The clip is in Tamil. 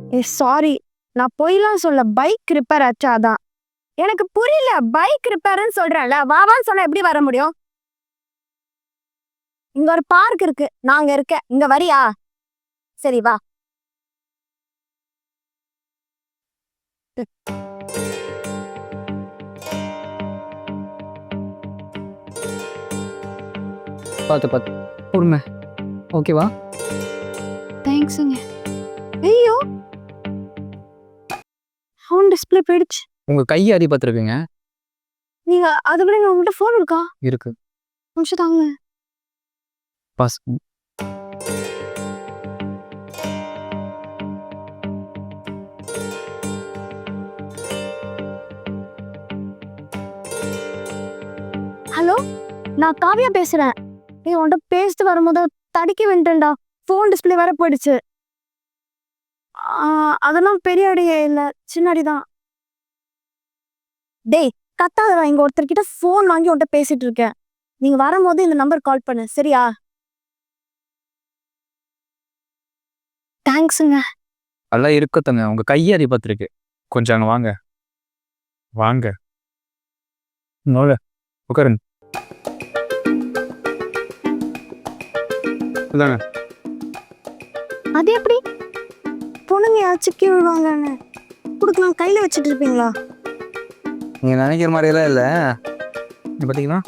சாரி, நான் பொய்லாம் சொல்ல. பைக் ரிப்பேர் ஆச்சாதான். எனக்கு புரியல. பைக் ரிப்பேர்னு சொல்றேன்ல, வாவான்னு சொன்னா எப்படி வர முடியும்? இங்க ஒரு பார்க் இருக்கு, நான் அங்க இருக்கேன். இங்க வரியா? சரி வா. பார்த்து பார்த்து பொறுமை. ஓகேவா? தேங்க்ஸுங்க. ஐயோ, ஃபோன் டிஸ்பிளே போயிடுச்சு. உங்க கை அடிபட்டிருக்குங்க. நீங்க அதை விட உங்கள்கிட்ட ஃபோன் இருக்கா? இருக்கு. நிமிஷம் தாங்க. பாஸ். ஹலோ, நான் காவியா பேசுறேன். நீ உன்கிட்ட பேசிட்டு வரும்போது தடுக்கி விட்டேன்டா. ஃபோன் டிஸ்பிளே வேற போயிடுச்சு. அதெல்லாம் பெரிய அடியே இல்ல, சின்ன அடிதான். டேய் கத்தாதடா, இங்க ஒருத்தர்கிட்ட ஃபோன் வாங்கி உன்கிட்ட பேசிட்டு இருக்கேன். நீங்க வரும்போது இந்த நம்பர் கால் பண்ணு, சரியா? தேங்க்ஸுங்க. அதெல்லாம் இருக்கட்டுங்க. உங்க கை அடிபட்டிருக்கு. கொஞ்சம் அங்க வாங்க. வாங்க. நோல உட்காருங்க. இதாங்க. அது எப்படி? பொண்ணுங்க யாச்சும் கீழ் விழுவாங்கன்னு கொடுக்கலாம், கையில வச்சுட்டு இருப்பீங்களா? நீங்க நினைக்கிற மாதிரியெல்லாம் இல்லை. பார்த்தீங்கன்னா